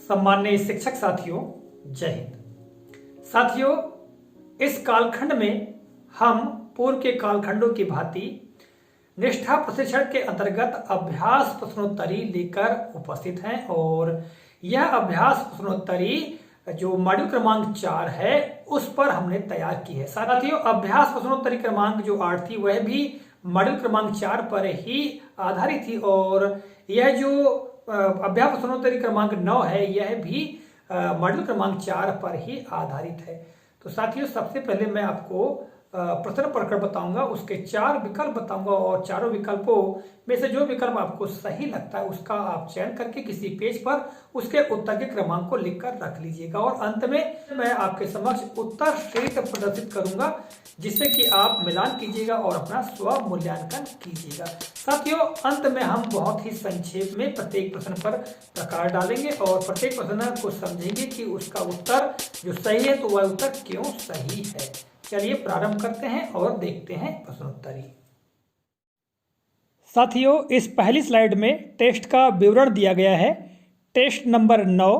सम्माननीय शिक्षक साथियों, जय हिंद। साथियों, इस कालखंड में हम पूर्व के कालखंडों की भांति निष्ठा प्रशिक्षण के अंतर्गत अभ्यास प्रश्नोत्तरी लेकर उपस्थित हैं और यह अभ्यास प्रश्नोत्तरी जो मॉड्यूल क्रमांक 4 है उस पर हमने तैयार की है। साथियों, अभ्यास प्रश्नोत्तरी क्रमांक जो 8 थी वह भी मॉड्यूल क्रमांक 4 पर ही आधारित थी और यह जो अभ्यास प्रश्नोत्तरी क्रमांक 9 है यह भी मॉड्यूल क्रमांक 4 पर ही आधारित है। तो साथियों, सबसे पहले मैं आपको प्रश्न प्रकरण बताऊंगा, उसके 4 विकल्प बताऊंगा और चारों विकल्पों में से जो विकल्प आपको सही लगता है उसका आप चयन करके किसी पेज पर उसके उत्तर के क्रमांक को लिखकर रख लीजिएगा और अंत में मैं आपके समक्ष उत्तर शीट प्रदर्शित करूंगा जिससे कि आप मिलान कीजिएगा और अपना स्व मूल्यांकन कीजिएगा। साथियों, अंत में हम बहुत ही संक्षेप में प्रत्येक प्रश्न पर प्रकाश डालेंगे और प्रत्येक प्रश्न को समझेंगे कि उसका उत्तर जो सही है तो वह उत्तर क्यों सही है। चलिए प्रारंभ करते हैं और देखते हैं प्रश्नोत्तरी। साथियों, इस पहली स्लाइड में टेस्ट का विवरण दिया गया है। टेस्ट नंबर 9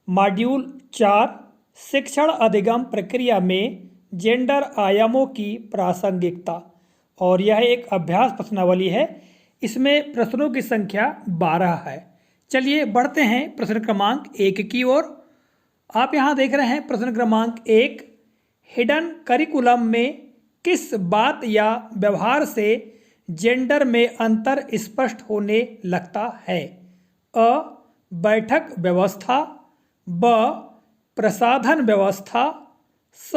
मॉड्यूल 4 शिक्षण अधिगम प्रक्रिया में जेंडर आयामों की प्रासंगिकता, और यह एक अभ्यास प्रश्नावली है। इसमें प्रश्नों की संख्या 12 है। चलिए बढ़ते हैं प्रश्न क्रमांक 1 की ओर। आप यहाँ देख रहे हैं प्रश्न क्रमांक 1, हिडन करिकुलम में किस बात या व्यवहार से जेंडर में अंतर स्पष्ट होने लगता है? अ. बैठक व्यवस्था, ब. प्रसाधन व्यवस्था, स.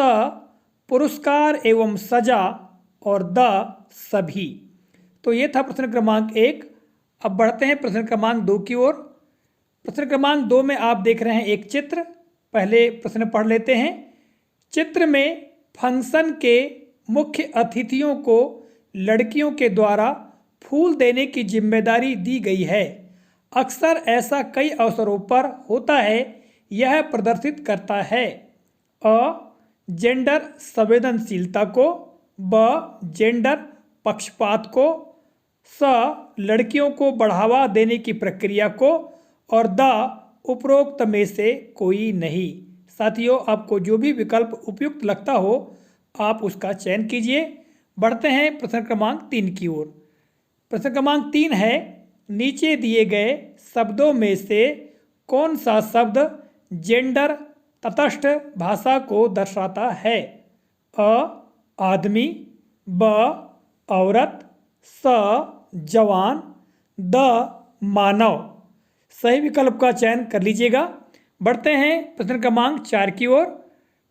पुरस्कार एवं सजा और द. सभी। तो ये था प्रश्न क्रमांक 1। अब बढ़ते हैं प्रश्न क्रमांक 2 की ओर। प्रश्न क्रमांक 2 में आप देख रहे हैं एक चित्र। पहले प्रश्न पढ़ लेते हैं। चित्र में फंक्शन के मुख्य अतिथियों को लड़कियों के द्वारा फूल देने की जिम्मेदारी दी गई है। अक्सर ऐसा कई अवसरों पर होता है। यह प्रदर्शित करता है अ. जेंडर संवेदनशीलता को, ब. जेंडर पक्षपात को, स. लड़कियों को बढ़ावा देने की प्रक्रिया को और द. उपरोक्त में से कोई नहीं। साथियों, आपको जो भी विकल्प उपयुक्त लगता हो आप उसका चयन कीजिए। बढ़ते हैं प्रश्न क्रमांक 3 की ओर। प्रश्न क्रमांक 3 है, नीचे दिए गए शब्दों में से कौन सा शब्द जेंडर तटस्थ भाषा को दर्शाता है? अ. आदमी, ब. औरत, स. जवान, द. मानव। सही विकल्प का चयन कर लीजिएगा। बढ़ते हैं प्रश्न क्रमांक 4 की ओर।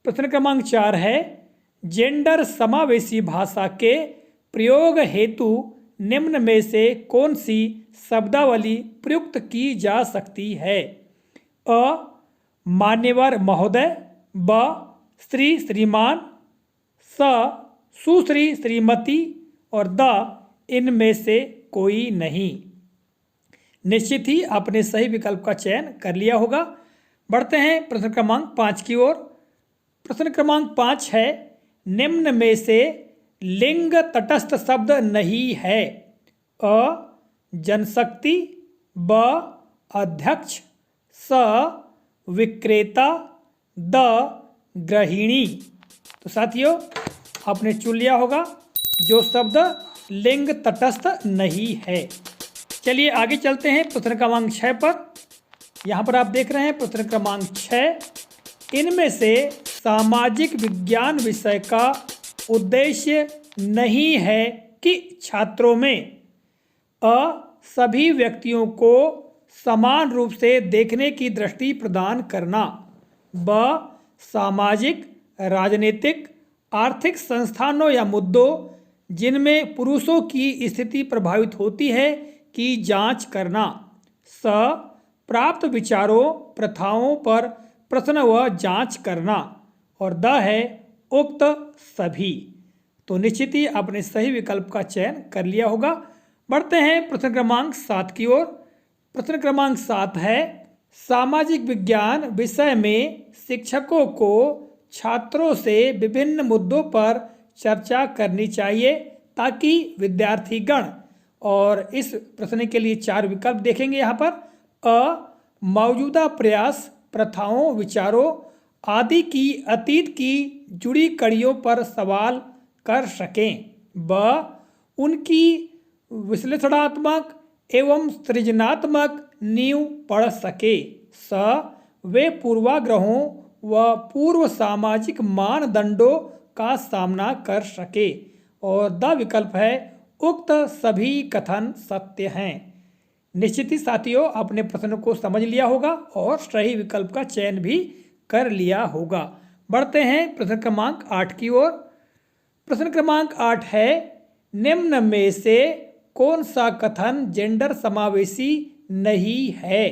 प्रश्न क्रमांक 4 है, जेंडर समावेशी भाषा के प्रयोग हेतु निम्न में से कौन सी शब्दावली प्रयुक्त की जा सकती है? अ. मान्यवर महोदय, ब. श्री श्रीमान, स. सुश्री श्रीमती और द. इनमें से कोई नहीं। निश्चित ही आपने सही विकल्प का चयन कर लिया होगा। बढ़ते हैं प्रश्न क्रमांक 5 की ओर। प्रश्न क्रमांक 5 है, निम्न में से लिंग तटस्थ शब्द नहीं है। अ. जनशक्ति, ब. अध्यक्ष, स. विक्रेता, द. गृहिणी। तो साथियों, आपने चुन लिया होगा जो शब्द लिंग तटस्थ नहीं है। चलिए आगे चलते हैं प्रश्न क्रमांक 6 पर। यहाँ पर आप देख रहे हैं प्रश्न क्रमांक 6, इनमें से सामाजिक विज्ञान विषय का उद्देश्य नहीं है कि छात्रों में अ. सभी व्यक्तियों को समान रूप से देखने की दृष्टि प्रदान करना, ब. सामाजिक, राजनीतिक, आर्थिक संस्थानों या मुद्दों जिनमें पुरुषों की स्थिति प्रभावित होती है की जांच करना, स. प्राप्त विचारों प्रथाओं पर प्रश्न व जांच करना और द है उक्त सभी। तो निश्चित ही आपने सही विकल्प का चयन कर लिया होगा। बढ़ते हैं प्रश्न क्रमांक 7 की ओर। प्रश्न क्रमांक 7 है, सामाजिक विज्ञान विषय में शिक्षकों को छात्रों से विभिन्न मुद्दों पर चर्चा करनी चाहिए ताकि विद्यार्थीगण, और इस प्रश्न के लिए 4 विकल्प देखेंगे यहाँ पर। अ. मौजूदा प्रयास, प्रथाओं, विचारों आदि की अतीत की जुड़ी कड़ियों पर सवाल कर सकें। ब उनकी विश्लेषणात्मक एवं सृजनात्मक नींव पढ़ सके। स वे पूर्वाग्रहों व पूर्व सामाजिक मानदंडों का सामना कर सके। और द विकल्प है उक्त सभी कथन सत्य हैं। निश्चित ही साथियों आपने प्रश्न को समझ लिया होगा और सही विकल्प का चयन भी कर लिया होगा। बढ़ते हैं प्रश्न क्रमांक 8 की ओर। प्रश्न क्रमांक 8 है, निम्न में से कौन सा कथन जेंडर समावेशी नहीं है?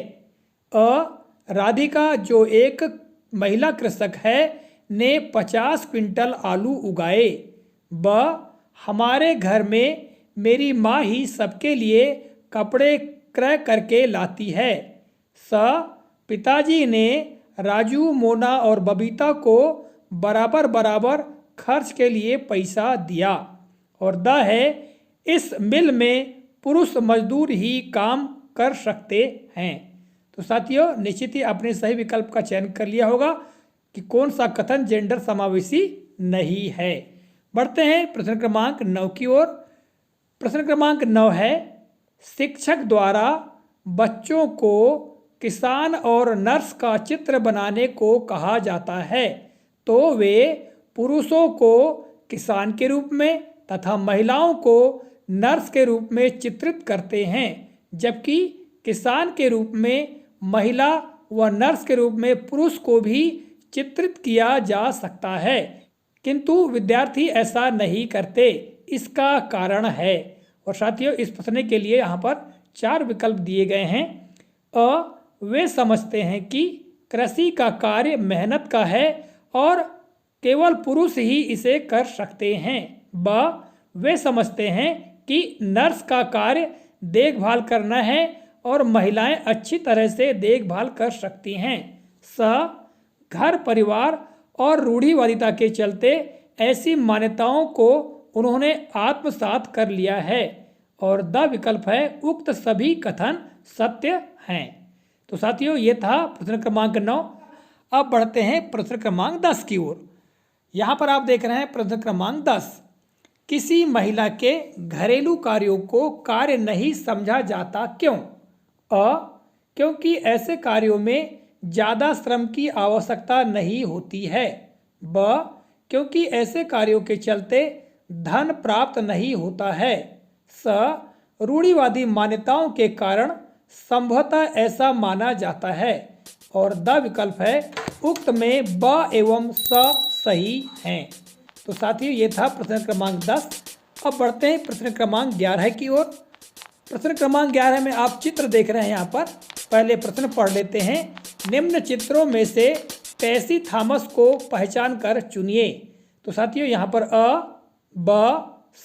अ राधिका जो एक महिला कृषक है ने 50 क्विंटल आलू उगाए। ब हमारे घर में मेरी माँ ही सबके लिए कपड़े क्रय करके लाती है। स पिताजी ने राजू, मोना और बबीता को बराबर बराबर खर्च के लिए पैसा दिया। और द है, इस मिल में पुरुष मजदूर ही काम कर सकते हैं। तो साथियों निश्चित ही आपने सही विकल्प का चयन कर लिया होगा कि कौन सा कथन जेंडर समावेशी नहीं है। बढ़ते हैं प्रश्न क्रमांक 9 की ओर। प्रश्न क्रमांक 9 है, शिक्षक द्वारा बच्चों को किसान और नर्स का चित्र बनाने को कहा जाता है, तो वे पुरुषों को किसान के रूप में तथा महिलाओं को नर्स के रूप में चित्रित करते हैं, जबकि किसान के रूप में महिला व नर्स के रूप में पुरुष को भी चित्रित किया जा सकता है, किंतु विद्यार्थी ऐसा नहीं करते। इसका कारण है। और साथियों इस प्रश्न के लिए यहाँ पर 4 विकल्प दिए गए हैं। अ वे समझते हैं कि कृषि का कार्य मेहनत का है और केवल पुरुष ही इसे कर सकते हैं। ब वे समझते हैं कि नर्स का कार्य देखभाल करना है और महिलाएं अच्छी तरह से देखभाल कर सकती हैं। स घर परिवार और रूढ़िवादिता के चलते ऐसी मान्यताओं को उन्होंने आत्मसात कर लिया है। और द विकल्प है उक्त सभी कथन सत्य हैं। तो साथियों ये था प्रश्न क्रमांक 9। अब बढ़ते हैं प्रश्न क्रमांक 10 की ओर। यहाँ पर आप देख रहे हैं प्रश्न क्रमांक 10, किसी महिला के घरेलू कार्यों को कार्य नहीं समझा जाता क्यों? अ क्योंकि ऐसे कार्यों में ज़्यादा श्रम की आवश्यकता नहीं होती है। ब क्योंकि ऐसे कार्यों के चलते धन प्राप्त नहीं होता है। स रूढ़िवादी मान्यताओं के कारण संभवतः ऐसा माना जाता है। और द विकल्प है उक्त में ब एवं स सही हैं। तो साथियों ये था प्रश्न क्रमांक 10। अब बढ़ते हैं प्रश्न क्रमांक 11 की ओर। प्रश्न क्रमांक 11 में आप चित्र देख रहे हैं। यहाँ पर पहले प्रश्न पढ़ लेते हैं। निम्न चित्रों में से टेसी थॉमस को पहचान कर चुनिए। तो साथियों यहाँ पर अ, ब,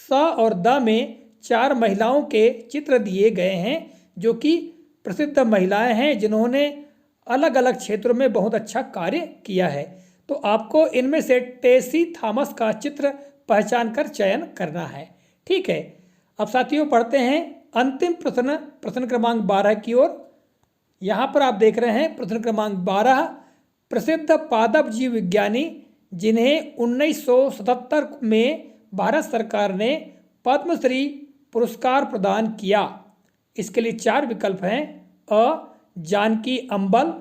स और द में 4 महिलाओं के चित्र दिए गए हैं जो कि प्रसिद्ध महिलाएं हैं जिन्होंने अलग अलग क्षेत्रों में बहुत अच्छा कार्य किया है। तो आपको इनमें से टेसी थॉमस का चित्र पहचान कर चयन करना है। ठीक है। अब साथियों पढ़ते हैं अंतिम प्रश्न, प्रश्न क्रमांक 12 की ओर। यहाँ पर आप देख रहे हैं प्रश्न क्रमांक 12, प्रसिद्ध पादप जीव विज्ञानी जिन्हें 1977 में भारत सरकार ने पद्मश्री पुरस्कार प्रदान किया। इसके लिए 4 विकल्प हैं। अ जानकी अंबल,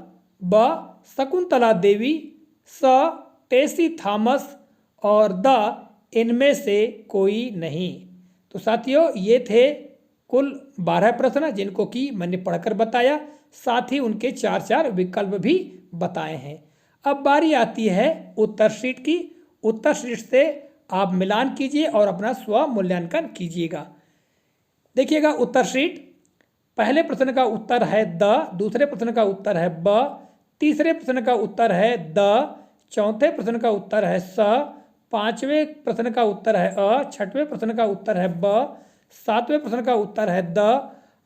ब शकुंतला देवी, स टेसी थॉमस और द इनमें से कोई नहीं। तो साथियों ये थे कुल 12 प्रश्न जिनको कि मैंने पढ़कर बताया, साथ ही उनके 4 विकल्प भी बताए हैं। अब बारी आती है उत्तर शीट की। उत्तर शीट से आप मिलान कीजिए और अपना स्व मूल्यांकन कीजिएगा। देखिएगा उत्तर शीट, पहले प्रश्न का उत्तर है द, दूसरे प्रश्न का उत्तर है ब, तीसरे प्रश्न का उत्तर है द, चौथे प्रश्न का उत्तर है स, पांचवें प्रश्न का उत्तर है अ, छठवें प्रश्न का उत्तर है ब, सातवें प्रश्न का उत्तर है द,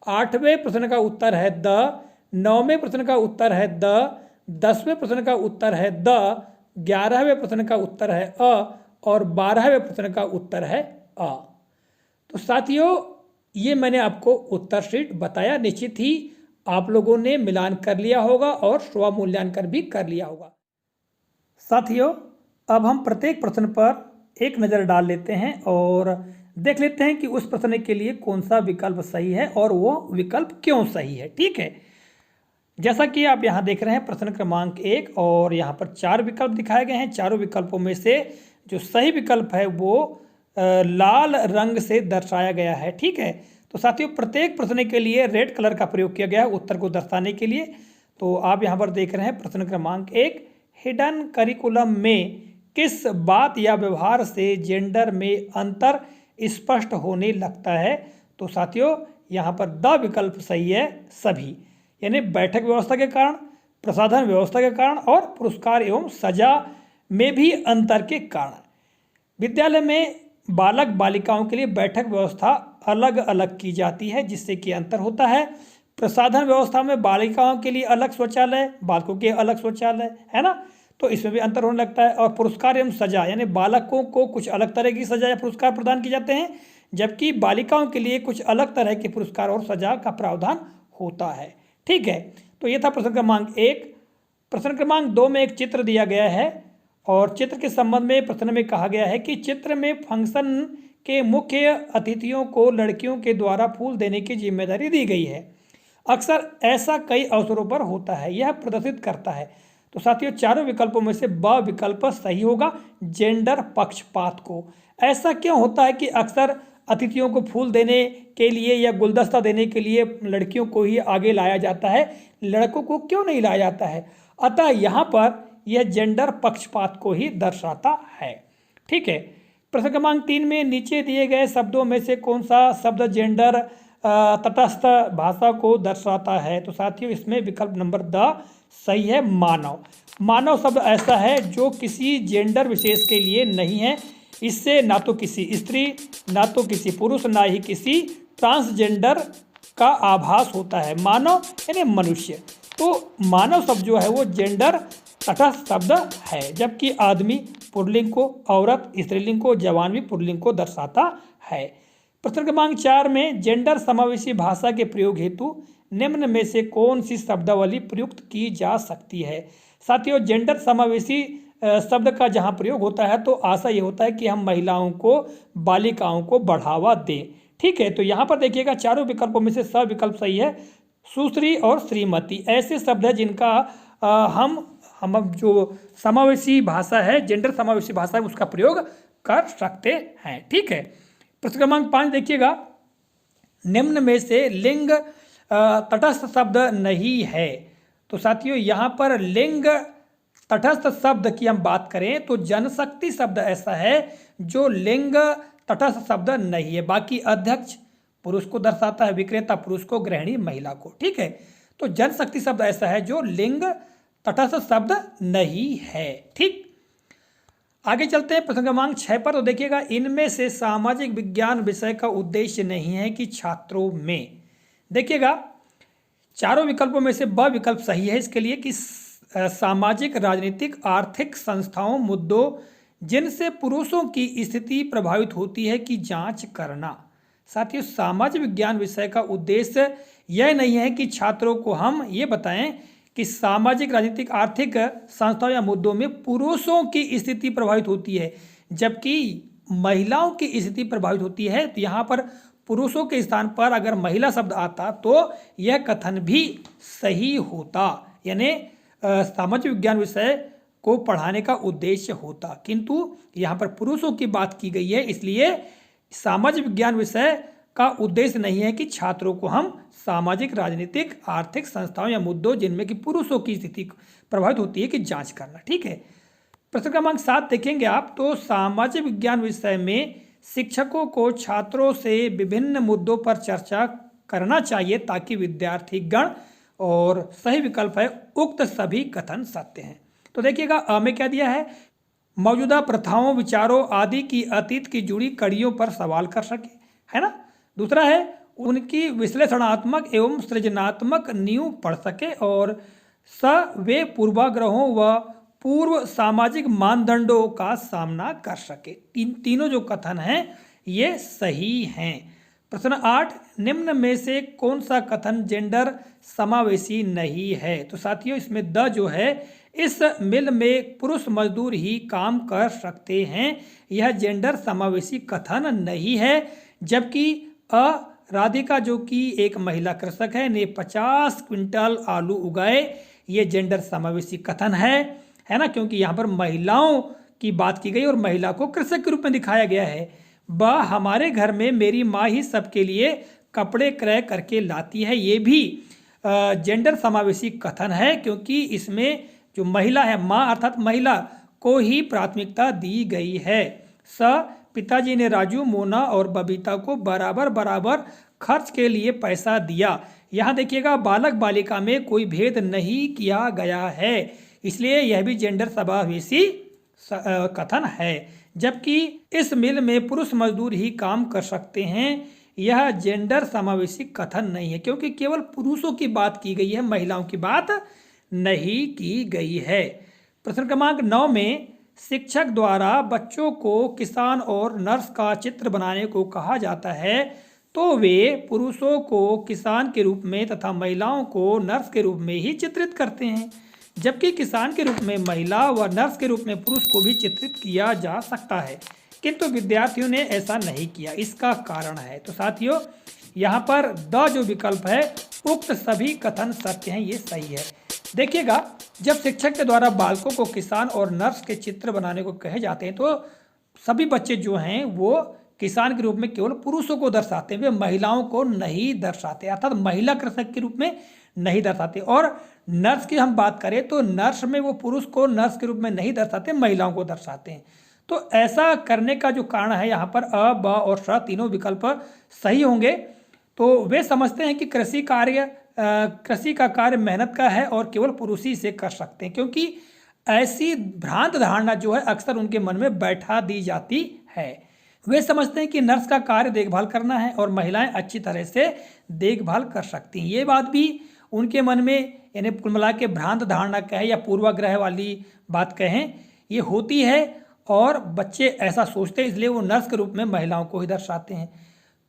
आठवें प्रश्न का उत्तर है द, नौवें प्रश्न का उत्तर है द, 10वें प्रश्न का उत्तर है द, 11वें प्रश्न का उत्तर है अ और 12वें प्रश्न का उत्तर है अ। तो साथियों ये मैंने आपको उत्तर शीट बताया। निश्चित ही आप लोगों ने मिलान कर लिया होगा और स्वमूल्यांकन भी कर लिया होगा। साथियों, अब हम प्रत्येक प्रश्न पर एक नज़र डाल लेते हैं और देख लेते हैं कि उस प्रश्न के लिए कौन सा विकल्प सही है और वो विकल्प क्यों सही है। ठीक है, जैसा कि आप यहाँ देख रहे हैं प्रश्न क्रमांक 1 और यहाँ पर 4 विकल्प दिखाए गए हैं। चारों विकल्पों में से जो सही विकल्प है वो लाल रंग से दर्शाया गया है। ठीक है, तो साथियों प्रत्येक प्रश्न के लिए रेड कलर का प्रयोग किया गया है उत्तर को दर्शाने के लिए। तो आप यहाँ पर देख रहे हैं प्रश्न क्रमांक 1, हिडन करिकुलम में किस बात या व्यवहार से जेंडर में अंतर स्पष्ट होने लगता है। तो साथियों यहाँ पर द विकल्प सही है सभी, यानी बैठक व्यवस्था के कारण, प्रसाधन व्यवस्था के कारण और पुरस्कार एवं सजा में भी अंतर के कारण। विद्यालय में बालक बालिकाओं के लिए बैठक व्यवस्था अलग अलग की जाती है जिससे कि अंतर होता है। प्रसाधन व्यवस्था में बालिकाओं के लिए अलग शौचालय, बालकों के अलग शौचालय, है ना, तो इसमें भी अंतर होने लगता है। और पुरस्कार एवं सजा यानी बालकों को कुछ अलग तरह की सजा या पुरस्कार प्रदान किए जाते हैं जबकि बालिकाओं के लिए कुछ अलग तरह के पुरस्कार और सजा का प्रावधान होता है। ठीक है, तो ये था प्रश्न क्रमांक 1। प्रश्न क्रमांक 2 में एक चित्र दिया गया है और चित्र के संबंध में प्रश्न में कहा गया है कि चित्र में फंक्शन के मुख्य अतिथियों को लड़कियों के द्वारा फूल देने की जिम्मेदारी दी गई है। अक्सर ऐसा कई अवसरों पर होता है, यह प्रदर्शित करता है। तो साथियों चारों विकल्पों में से ब विकल्प सही होगा, जेंडर पक्षपात को। ऐसा क्यों होता है कि अक्सर अतिथियों को फूल देने के लिए या गुलदस्ता देने के लिए लड़कियों को ही आगे लाया जाता है, लड़कों को क्यों नहीं लाया जाता है। अतः यहाँ पर यह जेंडर पक्षपात को ही दर्शाता है। ठीक है, प्रश्न क्रमांक 3 में नीचे दिए गए शब्दों में से कौन सा शब्द जेंडर तटस्थ भाषा को दर्शाता है। तो साथियों इसमें विकल्प नंबर द सही है, मानव। मानव शब्द ऐसा है जो किसी जेंडर विशेष के लिए नहीं है। इससे ना तो किसी स्त्री, ना तो किसी पुरुष, ना ही किसी ट्रांसजेंडर का आभास होता है। मानव यानी मनुष्य, तो मानव शब्द जो है वो जेंडर तटस्थ शब्द है जबकि आदमी पुल्लिंग को, औरत स्त्रीलिंग को, जवान भी पुल्लिंग को दर्शाता है। प्रश्न क्रमांक 4 में जेंडर समावेशी भाषा के प्रयोग हेतु निम्न में से कौन सी शब्दावली प्रयुक्त की जा सकती है। साथियों जेंडर समावेशी शब्द का जहाँ प्रयोग होता है तो आशा ये होता है कि हम महिलाओं को, बालिकाओं को बढ़ावा दें। ठीक है, तो यहाँ पर देखिएगा चारों विकल्पों में से स विकल्प सही है। सुश्री और श्रीमती ऐसे शब्द है जिनका हम जो समावेशी भाषा है, जेंडर समावेशी भाषा है, उसका प्रयोग कर सकते हैं। ठीक है, प्रश्न क्रमांक 5 देखिएगा, निम्न में से लिंग तटस्थ शब्द नहीं है। तो साथियों यहाँ पर लिंग तटस्थ शब्द की हम बात करें तो जनशक्ति शब्द ऐसा है जो लिंग तटस्थ शब्द नहीं है। बाकी अध्यक्ष पुरुष को दर्शाता है, विक्रेता पुरुष को, गृहिणी महिला को। ठीक है, तो जनशक्ति शब्द ऐसा है जो लिंग तटस्थ शब्द नहीं है। ठीक, आगे चलते हैं प्रश्न क्रमांक 6 पर। तो देखिएगा इनमें से सामाजिक विज्ञान विषय का उद्देश्य नहीं है कि छात्रों में, देखिएगा चारों विकल्पों में से ब विकल्प सही है इसके लिए कि सामाजिक, राजनीतिक, आर्थिक संस्थाओं, मुद्दों जिनसे पुरुषों की स्थिति प्रभावित होती है की जांच करना। साथियों सामाजिक विज्ञान विषय का उद्देश्य यह नहीं है कि छात्रों को हम ये बताएं कि सामाजिक, राजनीतिक, आर्थिक संस्थाओं या मुद्दों में पुरुषों की स्थिति प्रभावित होती है जबकि महिलाओं की स्थिति प्रभावित होती है। तो यहाँ पर पुरुषों के स्थान पर अगर महिला शब्द आता तो यह कथन भी सही होता, यानी सामाजिक विज्ञान विषय को पढ़ाने का उद्देश्य होता, किंतु यहाँ पर पुरुषों की बात की गई है इसलिए सामाजिक विज्ञान विषय का उद्देश्य नहीं है कि छात्रों को हम सामाजिक, राजनीतिक, आर्थिक संस्थाओं या मुद्दों जिनमें कि पुरुषों की स्थिति प्रभावित होती है कि जांच करना। ठीक है, प्रश्न क्रमांक 7 देखेंगे आप तो सामाजिक विज्ञान विषय में शिक्षकों को छात्रों से विभिन्न मुद्दों पर चर्चा करना चाहिए ताकि विद्यार्थीगण, और सही विकल्प है उक्त सभी कथन सत्य हैं। तो देखिएगा अ में क्या दिया है, मौजूदा प्रथाओं, विचारों आदि की अतीत की जुड़ी कड़ियों पर सवाल कर सके, है ना। दूसरा है उनकी विश्लेषणात्मक एवं सृजनात्मक नींव पढ़ सके, और वे पूर्वाग्रहों व पूर्व सामाजिक मानदंडों का सामना कर सके। तीनों जो कथन हैं ये सही हैं। प्रश्न 8, निम्न में से कौन सा कथन जेंडर समावेशी नहीं है? तो साथियों इसमें द जो है, इस मिल में पुरुष मजदूर ही काम कर सकते हैं, यह जेंडर समावेशी कथन नहीं है। जबकि अ, राधिका जो कि एक महिला कृषक है ने 50 क्विंटल आलू उगाए, ये जेंडर समावेशी कथन है ना, क्योंकि यहाँ पर महिलाओं की बात की गई और महिला को कृषक के रूप में दिखाया गया है। ब, हमारे घर में मेरी माँ ही सबके लिए कपड़े क्रय करके लाती है, ये भी जेंडर समावेशी कथन है, क्योंकि इसमें जो महिला है, माँ अर्थात महिला को ही प्राथमिकता दी गई है। स, पिताजी ने राजू, मोना और बबीता को बराबर बराबर खर्च के लिए पैसा दिया। यहाँ देखिएगा बालक बालिका में कोई भेद नहीं किया गया है, इसलिए यह भी जेंडर समावेशी कथन है। जबकि इस मिल में पुरुष मजदूर ही काम कर सकते हैं, यह जेंडर समावेशी कथन नहीं है, क्योंकि केवल पुरुषों की बात की गई है, महिलाओं की बात नहीं की गई है। प्रश्न क्रमांक 9 में शिक्षक द्वारा बच्चों को किसान और नर्स का चित्र बनाने को कहा जाता है, तो वे पुरुषों को किसान के रूप में तथा महिलाओं को नर्स के रूप में ही चित्रित करते हैं। जबकि किसान के रूप में महिला व नर्स के रूप में पुरुष को भी चित्रित किया जा सकता है, किंतु विद्यार्थियों ने ऐसा नहीं किया। इसका कारण है, तो साथियों यहाँ पर द जो विकल्प है, उक्त सभी कथन सत्य हैं, ये सही है। देखिएगा जब शिक्षक के द्वारा बालकों को किसान और नर्स के चित्र बनाने को कहे जाते हैं, तो सभी बच्चे जो हैं वो किसान के रूप में केवल पुरुषों को दर्शाते हैं, वे महिलाओं को नहीं दर्शाते, अर्थात महिला कृषक के रूप में नहीं दर्शाते। और नर्स की हम बात करें तो नर्स में वो पुरुष को नर्स के रूप में नहीं दर्शाते, महिलाओं को दर्शाते हैं। तो ऐसा करने का जो कारण है, यहाँ पर अ, ब और स तीनों विकल्प सही होंगे। तो वे समझते हैं कि कृषि का कार्य मेहनत का है और केवल पुरुष ही इसे कर सकते हैं, क्योंकि ऐसी भ्रांत धारणा जो है अक्सर उनके मन में बैठा दी जाती है। वे समझते हैं कि नर्स का कार्य देखभाल करना है और महिलाएं अच्छी तरह से देखभाल कर सकती हैं। ये बात भी उनके मन में, यानी कुल मिला के भ्रांत धारणा कहें या पूर्वाग्रह वाली बात कहें, ये होती है और बच्चे ऐसा सोचते हैं, इसलिए वो नर्स के रूप में महिलाओं को ही दर्शाते हैं।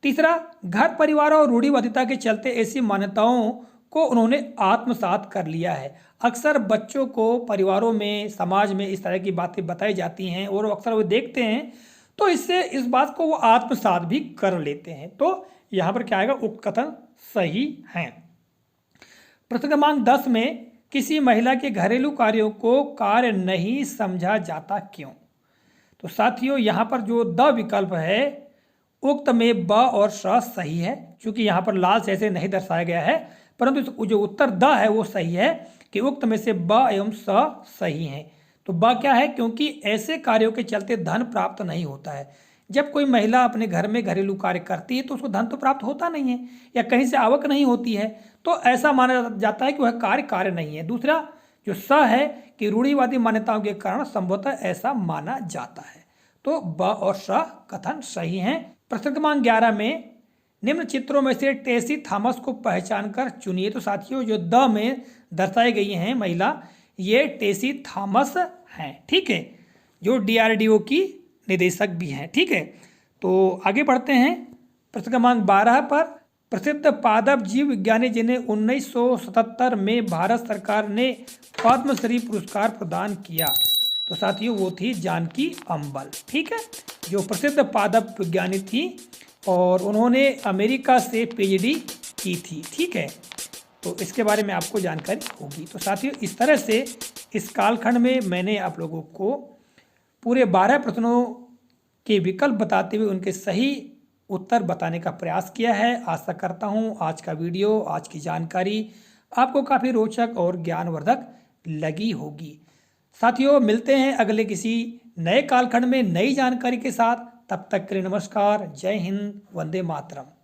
तीसरा, घर परिवार और रूढ़िवादिता के चलते ऐसी मान्यताओं को उन्होंने आत्मसात कर लिया है। अक्सर बच्चों को परिवारों में, समाज में इस तरह की बातें बताई जाती हैं और अक्सर वो देखते हैं, तो इससे इस बात को वो आत्मसात भी कर लेते हैं। तो यहाँ पर क्या आएगा, उक्त कथन सही हैं। प्रश्न क्रमांक 10 में किसी महिला के घरेलू कार्यों को कार्य नहीं समझा जाता क्यों? तो साथियों यहाँ पर जो द विकल्प है, उक्त में ब और स सही है, क्योंकि यहाँ पर लाल से ऐसे नहीं दर्शाया गया है, परंतु जो उत्तर द है वो सही है कि उक्त में से ब एवं स सही हैं। तो ब क्या है, क्योंकि ऐसे कार्यों के चलते धन प्राप्त नहीं होता है। जब कोई महिला अपने घर में घरेलू कार्य करती है तो उसको धन तो प्राप्त होता नहीं है या कहीं से आवक नहीं होती है, तो ऐसा माना जाता है कि वह कार्य नहीं है। दूसरा जो स है कि रूढ़िवादी मान्यताओं के कारण संभवतः ऐसा माना जाता है। तो ब और स कथन सही हैं। प्रश्न क्रमांक 11 में निम्न चित्रों में से टेसी थॉमस को पहचान कर चुनिए। तो साथियों जो द में दर्शाई गई हैं महिला, ये टेसी थॉमस हैं, ठीक है, जो DRDO की निदेशक भी हैं, ठीक है। तो आगे बढ़ते हैं प्रश्न क्रमांक 12 पर। प्रसिद्ध पादप जीव विज्ञानी जिन्हें 1977 में भारत सरकार ने पद्मश्री पुरस्कार प्रदान किया, तो साथियों वो थी जानकी अम्बल, ठीक है, जो प्रसिद्ध पादप विज्ञानी थी और उन्होंने अमेरिका से PhD की थी, ठीक है। तो इसके बारे में आपको जानकारी होगी। तो साथियों इस तरह से इस कालखंड में मैंने आप लोगों को पूरे 12 प्रश्नों के विकल्प बताते हुए उनके सही उत्तर बताने का प्रयास किया है। आशा करता हूँ आज का वीडियो, आज की जानकारी आपको काफ़ी रोचक और ज्ञानवर्धक लगी होगी। साथियों मिलते हैं अगले किसी नए कालखंड में नई जानकारी के साथ। तब तक के लिए नमस्कार, जय हिंद, वंदे मातरम।